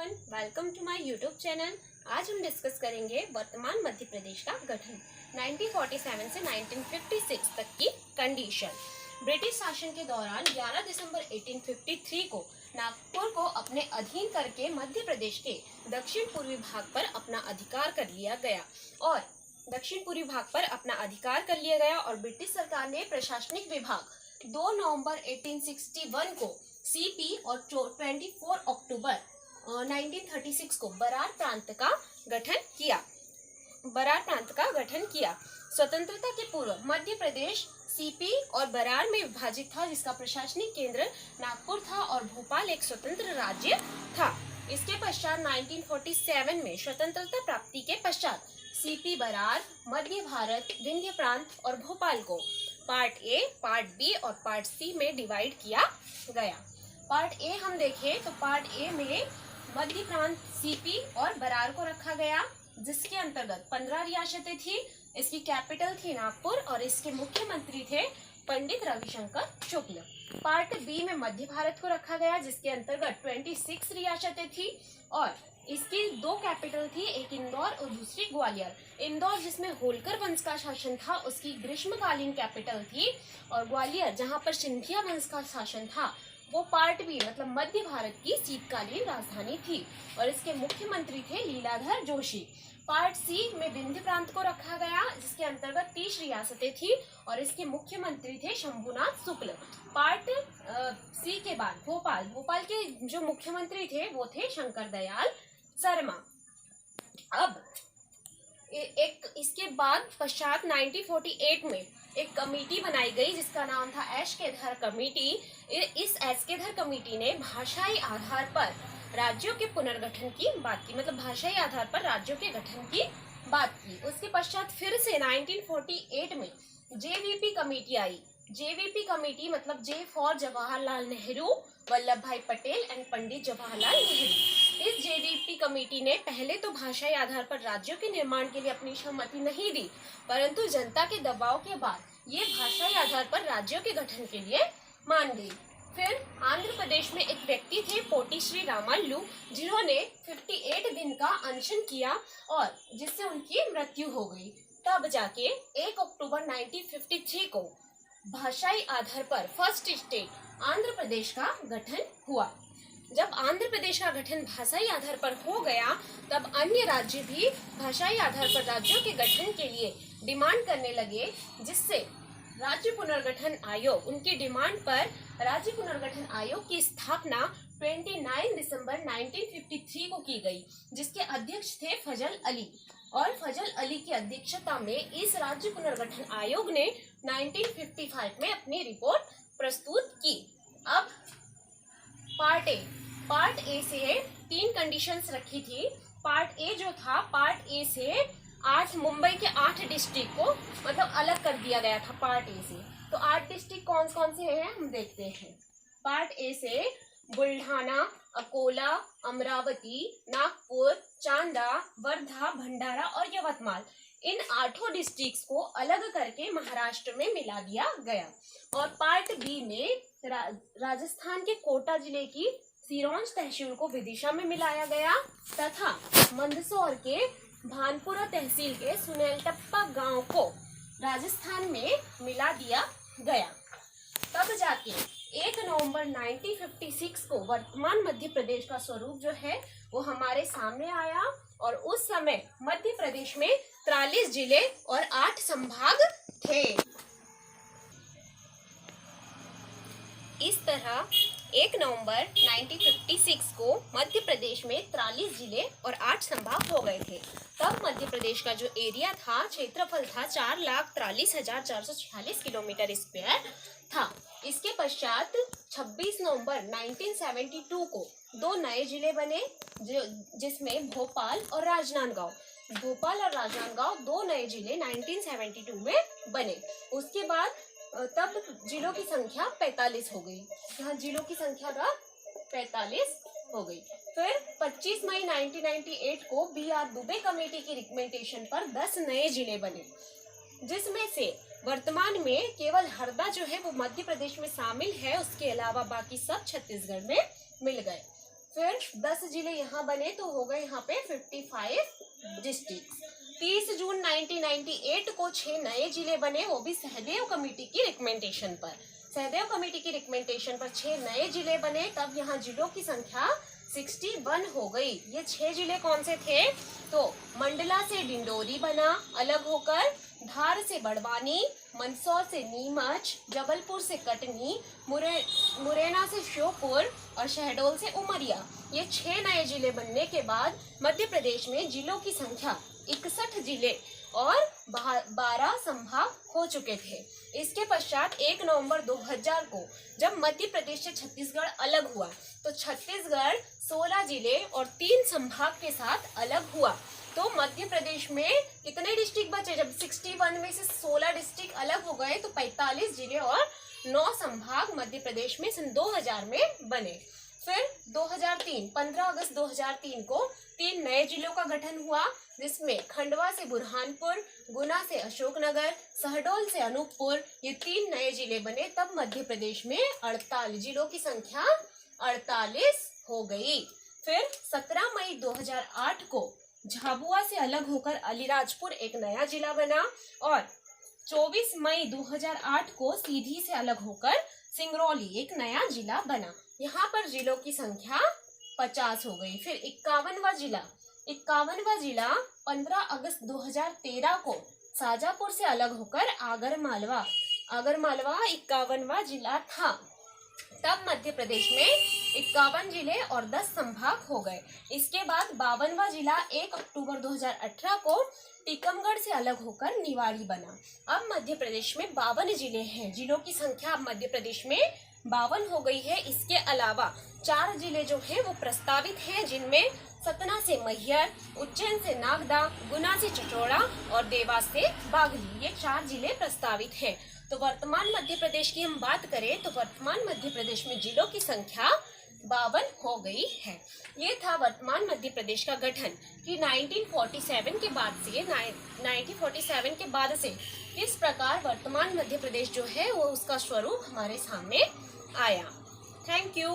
Everyone, welcome to my YouTube channel. आज हम discuss करेंगे वर्तमान मध्य प्रदेश का गठन 1947 से 1956 तक की कंडीशन। ब्रिटिश शासन के दौरान 11 दिसंबर 1853 को नागपुर को अपने अधीन करके मध्य प्रदेश के दक्षिण पूर्वी भाग पर अपना अधिकार कर लिया गया और ब्रिटिश सरकार ने प्रशासनिक विभाग 2 नवंबर 1861 को सीपी और 24 अक्टूबर 1936 को बरार प्रांत का गठन किया। स्वतंत्रता के पूर्व मध्य प्रदेश सीपी और बरार में विभाजित था, जिसका प्रशासनिक केंद्र नागपुर था और भोपाल एक स्वतंत्र राज्य था। इसके पश्चात 1947 में स्वतंत्रता प्राप्ति के पश्चात सीपी, बरार, मध्य भारत, विंध्य प्रांत और भोपाल को पार्ट ए, पार्ट बी और पार्ट सी में डिवाइड किया गया। पार्ट ए हम देखें तो पार्ट ए में मध्य प्रांत, सीपी और बरार को रखा गया, जिसके अंतर्गत 15 रियासतें थी। इसकी कैपिटल थी नागपुर और इसके मुख्यमंत्री थे पंडित रविशंकर शुक्ल। पार्ट बी में मध्य भारत को रखा गया, जिसके अंतर्गत 26 रियासतें थी और इसकी 2 कैपिटल थी, एक इंदौर और दूसरी ग्वालियर। इंदौर, जिसमें होलकर वंश का शासन था, उसकी ग्रीष्मकालीन कैपिटल थी और ग्वालियर, जहां पर सिंधिया वंश का शासन था, वो पार्ट बी मतलब मध्य भारत की शीतकालीन राजधानी थी और इसके मुख्यमंत्री थे लीलाधर जोशी। पार्ट सी में विंध्य प्रांत को रखा गया, जिसके अंतर्गत 30 रियासतें थी और इसके मुख्यमंत्री थे शंभुनाथ शुक्ल। पार्ट सी के बाद भोपाल के जो मुख्यमंत्री थे वो थे शंकर दयाल शर्मा। अब इसके बाद पश्चात 1948 में एक कमेटी बनाई गई, जिसका नाम था एशकेधर कमेटी। इस एशकेधर कमेटी ने भाषाई आधार पर राज्यों के पुनर्गठन की बात की, मतलब भाषाई आधार पर राज्यों के गठन की बात की। उसके पश्चात फिर से 1948 में जेवीपी कमेटी आई। जेवीपी कमेटी मतलब जे फॉर जवाहरलाल नेहरू, वल्लभ भाई पटेल एंड पंडित जवाहरलाल नेहरू। इस जेवीपी कमेटी ने पहले तो भाषाई आधार पर राज्यों के निर्माण के लिए अपनी सहमति नहीं दी, परंतु जनता के दबाव के बाद ये भाषाई आधार पर राज्यों के गठन के लिए मान गई। फिर आंध्र प्रदेश में एक व्यक्ति थे पोटी श्री रामालू, जिन्होंने 58 दिन का अनशन किया और जिससे उनकी मृत्यु हो गई। तब जाके 1 अक्टूबर 1953 को भाषाई आधार पर फर्स्ट स्टेट आंध्र प्रदेश का गठन हुआ। जब आंध्र प्रदेश का गठन भाषाई आधार पर हो गया, तब अन्य राज्य भी भाषाई आधार पर राज्यों के गठन के लिए डिमांड करने लगे, जिससे राज्य पुनर्गठन आयोग, उनकी डिमांड पर राज्य पुनर्गठन आयोग की स्थापना 29 दिसंबर 1953 को की गई, जिसके अध्यक्ष थे फजल अली। और फजल अली की अध्यक्षता में इस राज्य पुनर्गठन आयोग ने 1955 में अपनी रिपोर्ट प्रस्तुत की। अब पार्ट ए से 3 कंडीशंस रखी थी। पार्ट ए जो था, पार्ट ए से मुंबई के 8 डिस्ट्रिक्ट को मतलब अलग कर दिया गया था पार्ट ए से। तो 8 डिस्ट्रिक्ट कौन कौन से हैं हम देखते हैं। पार्ट ए से बुल्ढाना, अकोला, अमरावती, नागपुर, चांदा, वर्धा, भंडारा और यवतमाल, इन 8 डिस्ट्रिक्ट्स को अलग करके महाराष्ट्र में मिला दिया गया। और पार्ट बी में राजस्थान के कोटा जिले की सिरोंज तहसील को विदिशा में मिलाया गया तथा मंदसौर के भानपुरा तहसील के सुनेलटप्पा गांव को राजस्थान में मिला दिया गया। तब जाके 1 नवंबर 1956 को वर्तमान मध्य प्रदेश का स्वरूप जो है वो हमारे सामने आया और उस समय मध्य प्रदेश में 43 जिले और 8 संभाग थे। इस तरह 1 नवंबर 1956 को मध्य प्रदेश में 43 जिले और 8 संभाग हो गए थे। तब मध्य प्रदेश का जो एरिया था, क्षेत्रफल था 4,43,446 किलोमीटर स्क्वायर था। इसके पश्चात 26 नवंबर 1972 को 2 नए जिले बने, जिसमें भोपाल और राजनांदगांव 2 नए जिले 1972 में बने। उसके बाद तब जिलों की संख्या 45 हो गई। यहाँ जिलों की संख्या का 45 हो गई। फिर 25 मई 1998 को BR दुबे कमेटी की रिकमेंडेशन पर 10 नए जिले बने, जिसमें से वर्तमान में केवल हरदा जो है वो मध्य प्रदेश में शामिल है, उसके अलावा बाकी सब छत्तीसगढ़ में मिल गए। फिर 10 जिले यहाँ बने तो हो गए यहाँ पे 55 डिस्ट्रिक्ट। 30 जून 1998 को 6 नए जिले बने, वो भी सहदेव कमेटी की रिकमेंडेशन पर। सहदेव कमेटी की रिकमेंडेशन पर 6 नए जिले बने, तब यहाँ जिलों की संख्या 61 हो गई। ये 6 जिले कौन से थे? तो मंडला से डिंडोरी बना अलग होकर, धार से बड़वानी, मंदसौर से नीमच, जबलपुर से कटनी, मुरैना से श्योपुर और शहडोल से उमरिया। ये 6 नए जिले बनने के बाद मध्य प्रदेश में जिलों की संख्या 61 जिले और 12 संभाग हो चुके थे। इसके पश्चात 1 नवंबर 2000 को जब मध्य प्रदेश से छत्तीसगढ़ अलग हुआ तो छत्तीसगढ़ 16 जिले और 3 संभाग के साथ अलग हुआ। तो मध्य प्रदेश में कितने डिस्ट्रिक्ट बचे? जब 61 में से 16 डिस्ट्रिक्ट अलग हो गए तो 45 जिले और 9 संभाग मध्य प्रदेश में सन 2000 में बने। फिर 2003 15 अगस्त 2003 को 3 नए जिलों का गठन हुआ, जिसमें खंडवा से बुरहानपुर, गुना से अशोकनगर, शहडोल से अनूपपुर, ये 3 नए जिले बने। तब मध्य प्रदेश में 48 जिलों की संख्या 48 हो गई। फिर 17 मई 2008 को झाबुआ से अलग होकर अलीराजपुर एक नया जिला बना और 24 मई 2008 को सीधी से अलग होकर सिंगरौली एक नया जिला बना। यहाँ पर जिलों की संख्या 50 हो गई। फिर 51वां जिला 15 अगस्त 2013 को शाजापुर से अलग होकर आगरमालवा 51वां जिला था। तब मध्य प्रदेश में 51 जिले और 10 संभाग हो गए। इसके बाद 52वां जिला 1 अक्टूबर 2018 को टीकमगढ़ से अलग होकर निवाड़ी बना। अब मध्य प्रदेश में 52 जिले हैं। जिलों की संख्या अब मध्य प्रदेश में 52 हो गई है। इसके अलावा 4 जिले जो हैं वो प्रस्तावित हैं, जिनमें सतना से मैहर, उज्जैन से नागदा, गुना से चचौड़ा और देवास से बागली, ये 4 जिले प्रस्तावित हैं। तो वर्तमान मध्य प्रदेश की हम बात करें तो वर्तमान मध्य प्रदेश में जिलों की संख्या 52 हो गई है। ये था वर्तमान मध्य प्रदेश का गठन कि 1947 के बाद से किस प्रकार वर्तमान मध्य प्रदेश जो है वो उसका स्वरूप हमारे सामने आया। Thank you.